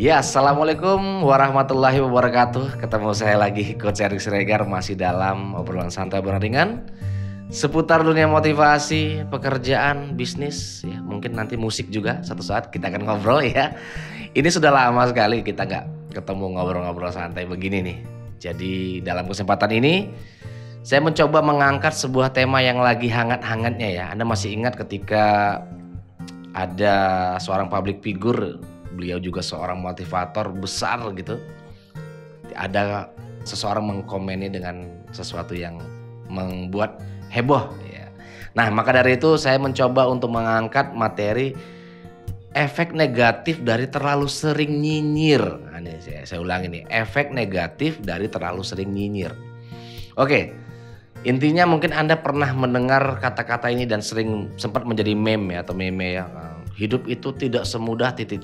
Ya, assalamualaikum warahmatullahi wabarakatuh. Ketemu saya lagi, Coach Erik Siregar, masih dalam obrolan santai ringan seputar dunia motivasi, pekerjaan, bisnis. Ya, mungkin nanti musik juga satu saat kita akan ngobrol ya. Ini sudah lama sekali kita nggak ketemu ngobrol-ngobrol santai begini nih. Jadi dalam kesempatan ini saya mencoba mengangkat sebuah tema yang lagi hangat-hangatnya ya. Anda masih ingat ketika ada seorang public figure, beliau juga seorang motivator besar gitu. Ada seseorang mengkomennya dengan sesuatu yang membuat heboh ya. Nah, maka dari itu saya mencoba untuk mengangkat materi efek negatif dari terlalu sering nyinyir. Nah, ini saya ulangi nih, efek negatif dari terlalu sering nyinyir. Oke. Intinya mungkin Anda pernah mendengar kata-kata ini dan sempat menjadi meme ya, atau meme ya. Hidup itu tidak semudah titik.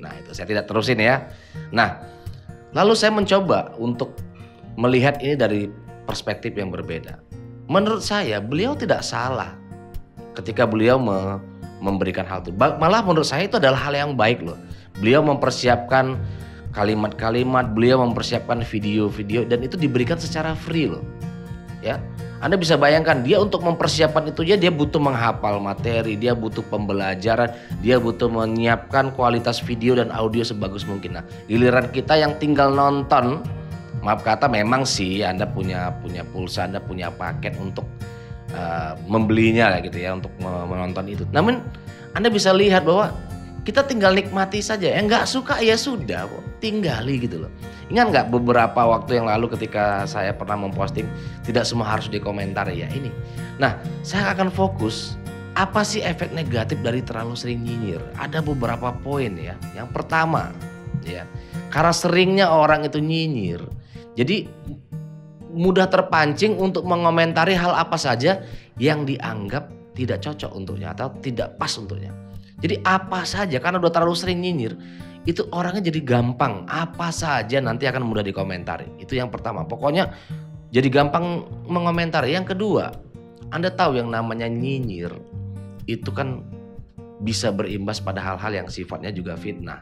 Nah, itu saya tidak terusin ya. Nah, lalu saya mencoba untuk melihat ini dari perspektif yang berbeda. Menurut saya beliau tidak salah ketika beliau memberikan hal itu. Malah menurut saya itu adalah hal yang baik loh. Beliau mempersiapkan kalimat-kalimat, beliau mempersiapkan video-video, dan itu diberikan secara free loh. Ya, Anda bisa bayangkan dia untuk mempersiapkan itu dia butuh menghafal materi, dia butuh pembelajaran, dia butuh menyiapkan kualitas video dan audio sebagus mungkin. Nah, giliran kita yang tinggal nonton, maaf kata memang sih Anda punya pulsa, Anda punya paket untuk membelinya lah gitu ya, untuk menonton itu. Namun Anda bisa lihat bahwa kita tinggal nikmati saja. Yang nggak suka ya sudah, tinggali gitu loh. Ingat nggak beberapa waktu yang lalu ketika saya pernah memposting tidak semua harus dikomentari ya ini. Nah, saya akan fokus apa sih efek negatif dari terlalu sering nyinyir. Ada beberapa poin ya. Yang pertama ya, karena seringnya orang itu nyinyir, jadi mudah terpancing untuk mengomentari hal apa saja yang dianggap tidak cocok untuknya atau tidak pas untuknya. Jadi apa saja, karena udah terlalu sering nyinyir, itu orangnya jadi gampang, apa saja nanti akan mudah dikomentari. Itu yang pertama, pokoknya jadi gampang mengomentari. Yang kedua, Anda tahu yang namanya nyinyir itu kan bisa berimbas pada hal-hal yang sifatnya juga fitnah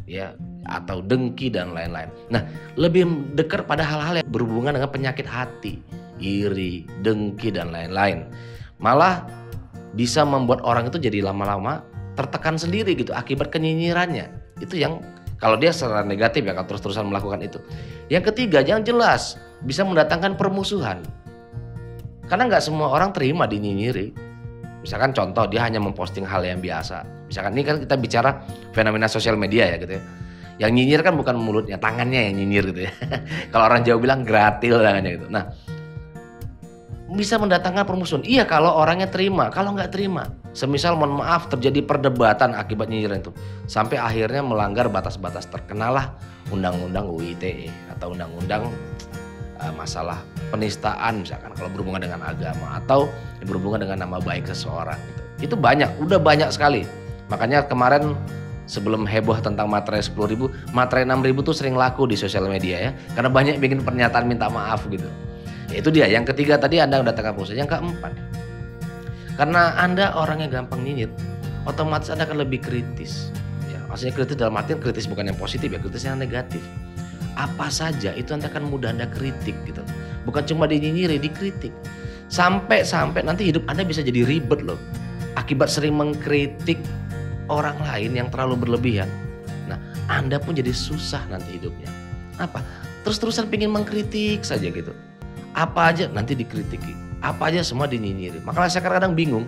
ya, atau dengki dan lain-lain. Nah, lebih dekat pada hal-hal yang berhubungan dengan penyakit hati, iri, dengki dan lain-lain. Malah bisa membuat orang itu jadi lama-lama tertekan sendiri gitu akibat kenyinyirannya. Itu yang kalau dia secara negatif ya, kalau terus-terusan melakukan itu. Yang ketiga, yang jelas bisa mendatangkan permusuhan. Karena nggak semua orang terima dinyinyiri. Misalkan contoh, dia hanya memposting hal yang biasa. Misalkan ini kan kita bicara fenomena sosial media ya gitu ya. Yang nyinyir kan bukan mulutnya, tangannya yang nyinyir gitu ya. Kalau orang Jawa bilang gratil tangannya gitu. Nah, bisa mendatangkan permusuhan. Iya kalau orangnya terima, kalau nggak terima, semisal mohon maaf terjadi perdebatan akibat nyinyiran itu, sampai akhirnya melanggar batas-batas, terkenalah undang-undang UITE atau undang-undang masalah penistaan misalkan kalau berhubungan dengan agama atau berhubungan dengan nama baik seseorang gitu. Itu udah banyak sekali. Makanya kemarin sebelum heboh tentang materai 10.000, materai 6.000 tuh sering laku di sosial media ya, karena banyak bikin pernyataan minta maaf gitu. Ya, itu dia. Yang ketiga tadi Anda mendatangkan permusuhan. Yang keempat, karena Anda orangnya gampang nyinyir, otomatis Anda akan lebih kritis. Ya, maksudnya kritis dalam artian kritis bukan yang positif ya, kritis yang negatif. Apa saja itu Anda akan mudah Anda kritik gitu. Bukan cuma dinyinyiri, dikritik. Sampai nanti hidup Anda bisa jadi ribet loh. Akibat sering mengkritik orang lain yang terlalu berlebihan. Nah, Anda pun jadi susah nanti hidupnya. Apa? Terus-terusan pingin mengkritik saja gitu. Apa aja nanti dikritiki, apa aja semua dinyinyiri. Makanya saya kadang-kadang bingung.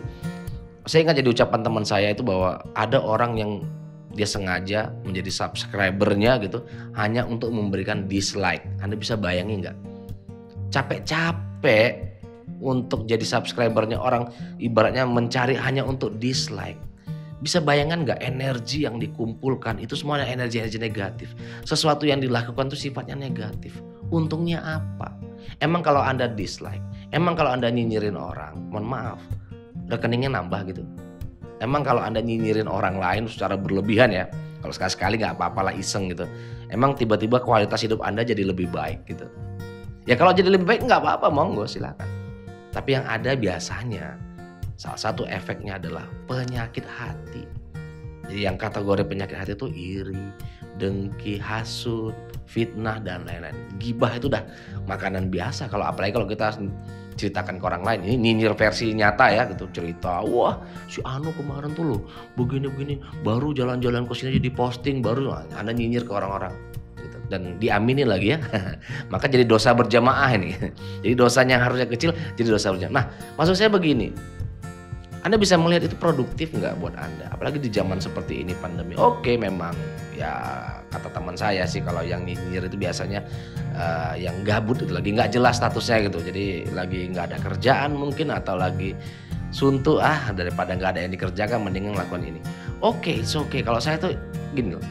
Saya ingat jadi ucapan teman saya itu bahwa ada orang yang dia sengaja menjadi subscribernya gitu hanya untuk memberikan dislike. Anda bisa bayangin nggak? Capek-capek untuk jadi subscribernya orang, ibaratnya mencari hanya untuk dislike. Bisa bayangkan nggak energi yang dikumpulkan itu semuanya energi-energi negatif. Sesuatu yang dilakukan itu sifatnya negatif. Untungnya apa? Emang kalau Anda dislike, emang kalau Anda nyinyirin orang, mohon maaf, rekeningnya nambah gitu. Emang kalau Anda nyinyirin orang lain secara berlebihan ya, kalau sekali-sekali nggak apa-apa lah iseng gitu. Emang tiba-tiba kualitas hidup Anda jadi lebih baik gitu. Ya kalau jadi lebih baik nggak apa-apa, monggo silakan. Tapi yang ada biasanya salah satu efeknya adalah penyakit hati. Jadi yang kategori penyakit hati itu iri, dengki, hasut, fitnah dan lain-lain. Gibah itu udah makanan biasa kalau apalagi kalau kita ceritakan ke orang lain. Ini nyinyir versi nyata ya gitu, cerita, wah si Anu kemarin tuh loh begini-begini, baru jalan-jalan ke sini aja diposting, baru Anda nyinyir ke orang-orang gitu. Dan diaminin lagi ya. Maka jadi dosa berjamaah ini. Jadi dosanya yang harusnya kecil jadi dosa berjamaah. Nah, maksud saya begini, Anda bisa melihat itu produktif nggak buat Anda? Apalagi di zaman seperti ini pandemi. Oke, memang ya kata teman saya sih kalau yang nyinyir itu biasanya yang gabut itu lagi nggak jelas statusnya gitu. Jadi lagi nggak ada kerjaan mungkin atau lagi suntuk daripada nggak ada yang dikerjakan mendingan lakukan ini. Oke, it's okay. Kalau saya tuh gini loh.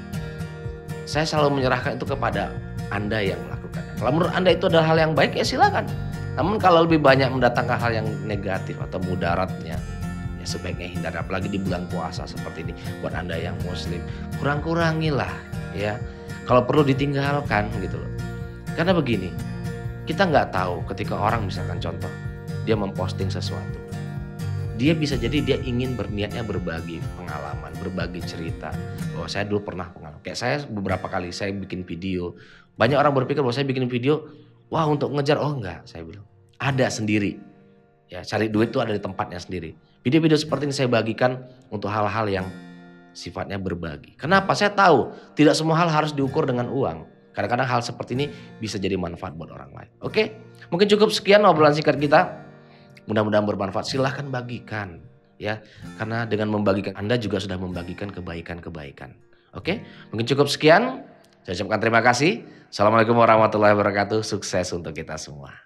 Saya selalu menyerahkan itu kepada Anda yang melakukannya. Kalau menurut Anda itu adalah hal yang baik ya silakan. Namun kalau lebih banyak mendatangkan hal yang negatif atau mudaratnya, sebaiknya hindari, apalagi di bulan puasa seperti ini. Buat Anda yang muslim, kurang-kurangilah ya. Kalau perlu ditinggalkan gitu loh. Karena begini, kita nggak tahu ketika orang misalkan contoh, dia memposting sesuatu. Dia bisa jadi dia ingin berniatnya berbagi pengalaman, berbagi cerita. Bahwa saya dulu pernah pengalaman. Kayak saya beberapa kali saya bikin video. Banyak orang berpikir bahwa saya bikin video, wah untuk ngejar, oh enggak, saya bilang. Ada sendiri. Ya, cari duit itu ada di tempatnya sendiri. Video-video seperti ini saya bagikan untuk hal-hal yang sifatnya berbagi. Kenapa? Saya tahu tidak semua hal harus diukur dengan uang. Kadang-kadang hal seperti ini bisa jadi manfaat buat orang lain. Oke? Mungkin cukup sekian obrolan singkat kita. Mudah-mudahan bermanfaat. Silahkan bagikan. Ya, karena dengan membagikan Anda juga sudah membagikan kebaikan-kebaikan. Oke? Mungkin cukup sekian. Saya ucapkan terima kasih. Assalamualaikum warahmatullahi wabarakatuh. Sukses untuk kita semua.